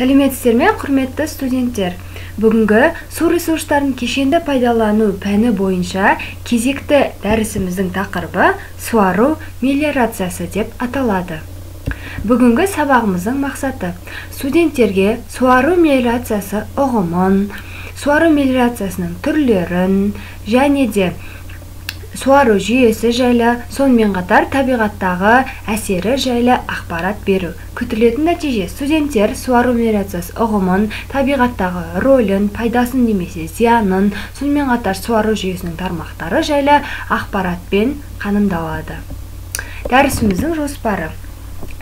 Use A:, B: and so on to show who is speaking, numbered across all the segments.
A: Сәлеметсіздер ме, құрметті студенттер? Бүгінгі су ресурстарын кешенді пайдалану пәні бойынша кезекті дәрісіміздің тақырыбы суару мелиорациясы деп аталады. Бүгінгі сабағымыздың мақсаты студенттерге суару мелиорациясы ұғымын, суару мелиорациясының түрлерін және де суару жүйесі жайлы, сонымен қатар табиғаттағы әсері жайлы ақпарат беру. Күтілетін нәтиже студенттер суару мелиорациясы ұғымын, табиғаттағы рөлін, пайдасын немесе зиянын, сонымен қатар суару жүйесінің тармақтары жайлы ақпаратпен қанымдалады. Дәрісіміздің жоспары: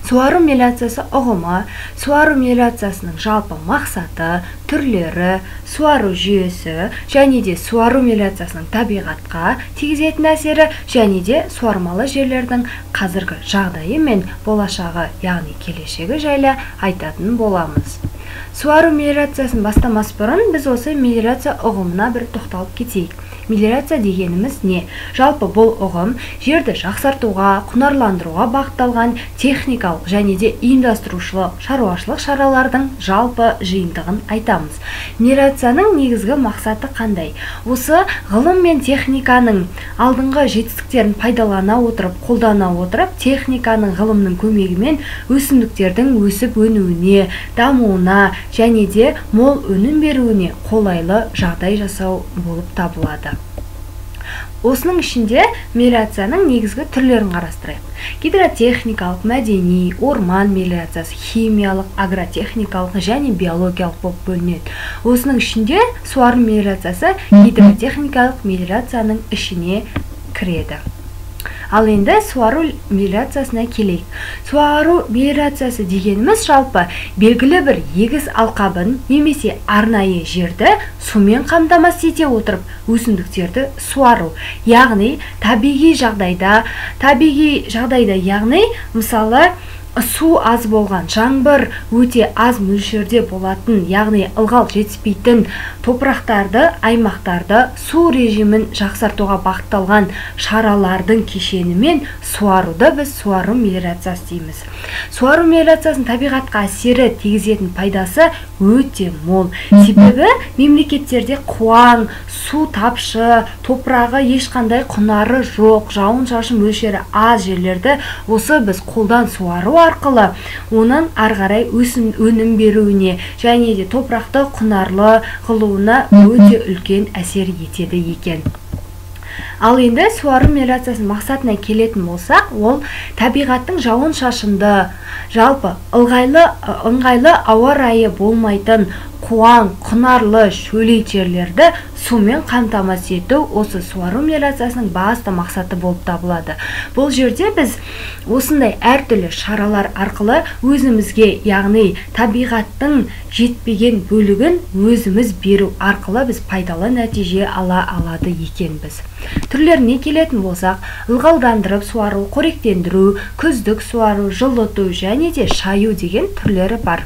A: суару мелиорациясы ұғымы, суару мелиорациясының жалпы мақсаты, түрлері, суару жүйесі және де суару мелиорациясының табиғатқа тигізетін әсері және де суармалы жерлердің қазіргі жағдайы мен болашағы, яғни келешегі жайлы айтатын боламыз. Суару мелиорациясын бастамас бұрын біз осы мелиорация ұғымына бір тоқталып кетейік. Мелиорация дегеніміз не? Жалпы бұл ұғым жерді жақсартуға, құнарландыруға бағытталған техникалық және де ұйымдастырушылық шаруашылық шаралардың жалпы жиынтығын айтамыз. Мелиорацияның негізгі мақсаты қандай? Осы ғылым мен техниканың алдыңғы жетістіктерін пайдалана отырып, қолдана отырып, техниканың ғылымның көмегімен өсімдіктердің өсіп өнуіне, дамуына және де мол өнім беруіне қолайлы жағдай жасау болып табылады. Осының ішінде мелиорацияның негізгі түрлерін қарастырайық. Гидротехникалық, мәдени, орман мелиорациясы, химиялық, агротехникалық және биологиялық болып бөлінеді. Осының ішінде суару мелиорациясы гидротехникалық мелиорацияның ішіне кіреді. Ал енді суару мелиорациясына келейік. Суару мелиорациясы дегеніміз жалпы белгілі бір егіс алқабын немесе арнайы жерді сумен қамтамасыз ете отырып өсімдіктерді суару. Яғни табиғи жағдайда, яғни мысалы су аз болған, жаңбыр өте аз мөлшерде болатын, яғни ылғал жетіспейтін топырақтарды, аймақтарды су режимін жақсартуға бағытталған шаралардың кешенімен суаруды біз суару мелиорациясы дейміз. Суару мелиорациясының табиғатқа әсері тигізетін пайдасы өте мол. Себебі мемлекеттерде қуаң, су тапшы, топырағы ешқандай құнары жоқ, жауын-шашын мөлшері аз жерлерді осы біз қолдан суару арқылы оның ары қарай өнім беруіне және де топырақты құнарлы қылуына өте үлкен әсер етеді екен. Ал енді суару мелиорациясының мақсатына келетін болсақ, ол табиғаттың жауын-шашынды, жалпы ыңғайлы ауа райы болмайтын қуаң, құнарлы шөлейт жерлерді сумен қамтамасыз ету осы суару мелиорациясының басты мақсаты болып табылады. Бұл жерде біз осындай әртүрлі шаралар арқылы өзімізге, яғни табиғаттың жетпеген бөлігін өзіміз беру арқылы біз пайдалы нәтиже ала алады екенбіз. Түрлеріне келетін болсақ, ылғалдандырып суару, қоректендіру, күздік суару, жылыту және де шаю деген түрлері бар.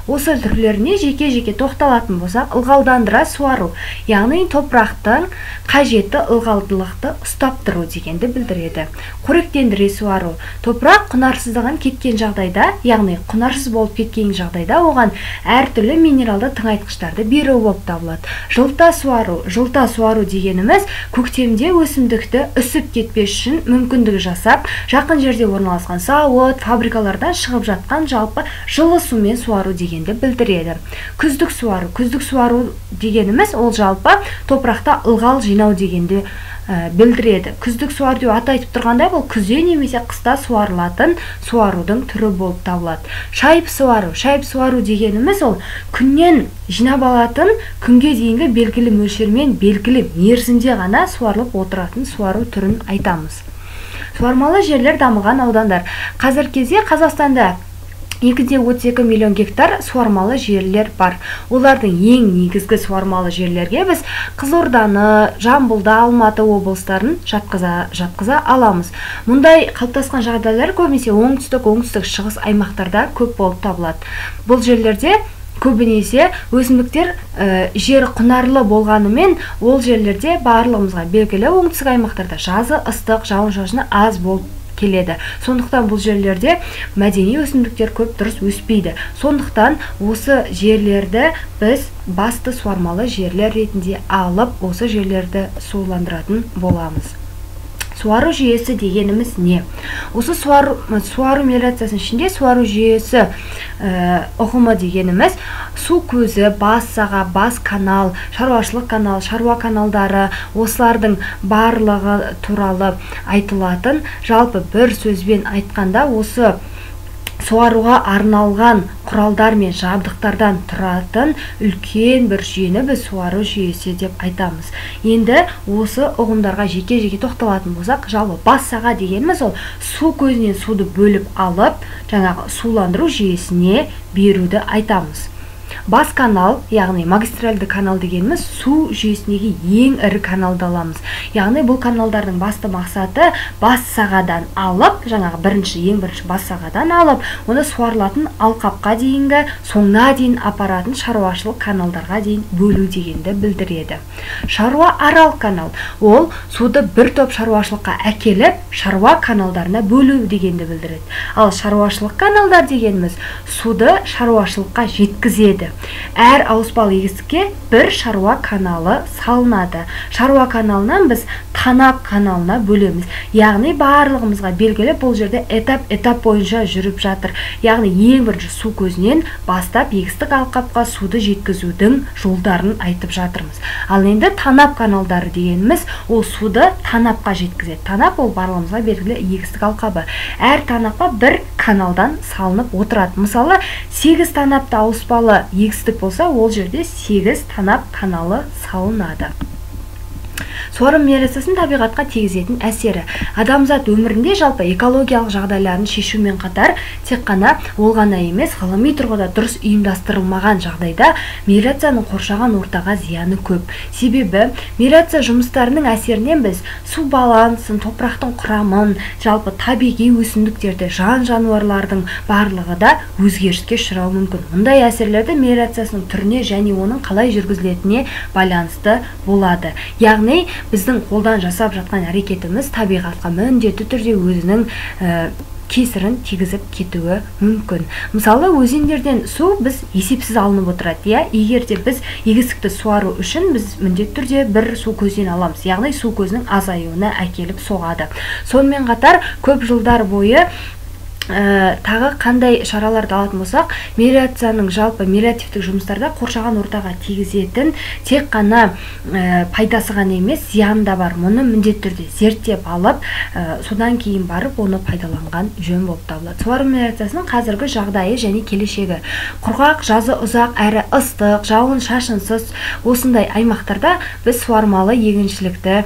A: Осы түрлеріне жеке-жеке тоқталатын болсақ, ылғалдандыра суару, яғни топырақтың қажетті ылғалдылықты ұстап тұру дегенді білдіреді. Қоректендіре суару, топырақ құнарсыздығын кеткен жағдайда, яғни құнарсыз болып кеткен жағдайда оған әртүрлі минералды тыңайтқыштарды беру болып табылады. Жылыта суару дегеніміз көктемде өсімдікті үсіп кетпес үшін мүмкіндік жасап, жақын жерде орналасқан зауыт, фабрикалардан шығып жатқан жалпы жылы сумен суару дегенді білдіреді. Күздік суару дегеніміз ол жалпы топырақта ылғал жинау дегенді білдіреді. Күздік суару деп аты айтып тұрғандай, бұл күзде немесе қыста суарылатын суарудың түрі болып табылады. Шайып суару дегеніміз ол күннен жинап алатын, күнге дейінгі белгілі мөлшермен белгілі мерзімде ғана суарылып отыратын суару түрін айтамыз. Суармалы жерлер дамыған аудандар. Қазіргі кезде Қазақстанда 2,32 миллион гектар суармалы жерлер бар. Олардың ең негізгі суармалы жерлерге біз Қызылорданы, Жамбылды, Алматы облыстарын жатқыза аламыз. Мұндай қалыптасқан жағдайлар көбінесе оңтүстік шығыс аймақтарда көп болып табылады. Бұл жерлерде көбінесе өсімдіктер жер құнарлы болғанымен, ол жерлерде барлығымызға белгілі оңтүстік аймақтарда жазы ыстық, жауын-шашыны аз болып келеді. Сондықтан бұл жерлерде мәдени өсімдіктер көп дұрыс өспейді. Сондықтан осы жерлерді біз басты суармалы жерлер ретінде алып, осы жерлерді суландыратын боламыз. Суару жүйесі дегеніміз не? Осы суару мелиорациясының ішінде суару жүйесі ұғымы дегеніміз су көзі, бас саға, бас канал, шаруашылық канал, шаруа каналдары, осылардың барлығы туралы айтылатын, жалпы бір сөзбен айтқанда осы суаруға арналған құралдар мен жабдықтардан тұратын үлкен бір жүйені біз суару жүйесі деп айтамыз. Енді осы ұғымдарға жеке-жеке тоқталатын болсақ, жалпы бас саға дегеніміз ол су көзінен суды бөліп алып, жаңағы суландыру жүйесіне беруді айтамыз. Бас канал, яғни магистральды канал дегеніміз су жүйесіндегі ең ірі каналды аламыз. Яғни бұл каналдардың басты мақсаты бас сағадан алып, жаңағы ең бірінші бас сағадан алып, оны суарылатын алқапқа дейінгі, соңына дейін апаратын шаруашылық каналдарға дейін бөлу дегенді білдіреді. Шаруа арал канал, ол суды бір топ шаруашылыққа әкеліп, шаруа каналдарына бөлу дегенді білдіреді. Ал шаруашылық каналдар дегеніміз суды шаруашылыққа жеткізеді. Әр ауыспалы егістікке бір шаруа каналы салынады. Шаруа каналынан біз танап каналына бөлеміз. Яғни барлығымызға белгілі, бұл жерде этап бойынша жүріп жатыр. Яғни ең бірінші су көзінен бастап егістік алқапқа суды жеткізудің жолдарын айтып жатырмыз. Ал енді танап каналдары дегеніміз ол суды танапқа жеткізеді. Танап ол барлығымызға белгілі егістік алқабы. Әр танапқа бір каналдан салынып отырады. Мысалы, 8 танапта ауыспалы егістік болса, ол жерде 8 танап каналы салынады. Суару мелиорациясының табиғатқа тигізетін әсері. Адамзат өмірінде жалпы экологиялық жағдайларын шешумен қатар, тек қана ол ғана емес, ғылыми тұрғыда дұрыс ұйымдастырылмаған жағдайда мелиорацияның қоршаған ортаға зияны көп. Себебі мелиорация жұмыстарының әсерінен біз су балансын, топырақтың құрамын, жалпы табиғи өсімдіктерді, жан-жануарлардың барлығы да өзгеріске ұшырауы мүмкін. Мұндай әсерлерді мелиорациясының түріне және оның қалай жүргізілетініне байланысты болады. Яғни біздің қолдан жасап жатқан әрекетіміз табиғатқа міндетті түрде өзінің кесірін тигізіп кетуі мүмкін. Мысалы, өзендерден су біз есепсіз алынып отырады. Егер де біз егістікті суару үшін біз міндетті түрде бір су көзінен аламыз. Яғни су көзінің азаюына әкеліп соғады. Сонымен қатар көп жылдар бойы тағы қандай шараларды алатын болсақ, мелиорацияның жалпы мелиоративтік жұмыстарда қоршаған ортаға тигізетін тек қана пайдасы ғана емес, зияны да бар. Мұны міндетті түрде зерттеп алып, содан кейін барып оны пайдаланған жөн болып табылады. Суару мелиорациясының қазіргі жағдайы және келешегі. Құрғақ, жазы ұзақ әрі ыстық, жауын-шашынсыз осындай аймақтарда біз суармалы егіншілікті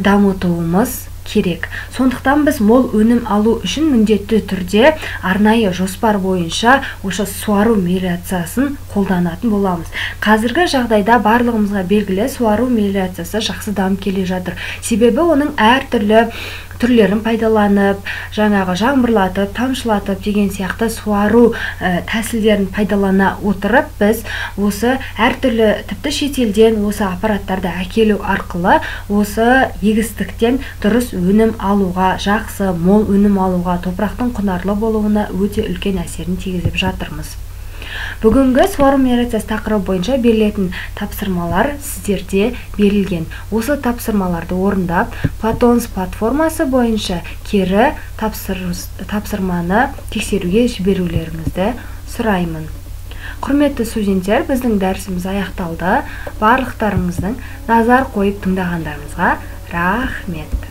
A: дамытуымыз керек. Сондықтан біз мол өнім алу үшін міндетті түрде арнайы жоспар бойынша осы суару мелиорациясын қолданатын боламыз. Қазіргі жағдайда барлығымызға белгілі суару мелиорациясы жақсы дамып келе жатыр. Себебі оның әртүрлі түрлерін пайдаланып, жаңағы жаңбырлатып, тамшылатып деген сияқты суару тәсілдерін пайдалана отырып, біз осы әртүрлі тіпті шетелден осы аппараттарды әкелу арқылы осы егістіктен дұрыс өнім алуға, жақсы мол өнім алуға, топырақтың құнарлы болуына өте үлкен әсерін тигізіп жатырмыз. Бүгінгі суару мелиорациясы тақырыбы бойынша берілетін тапсырмалар сіздерде берілген. Осы тапсырмаларды орындап, Платонс платформасы бойынша кері тапсырманы тексеруге жіберулеріңізді сұраймын. Құрметті студенттер, біздің дәрісіміз аяқталды. Барлықтарыңыздың назар қойып тыңдағандарыңызға рахмет.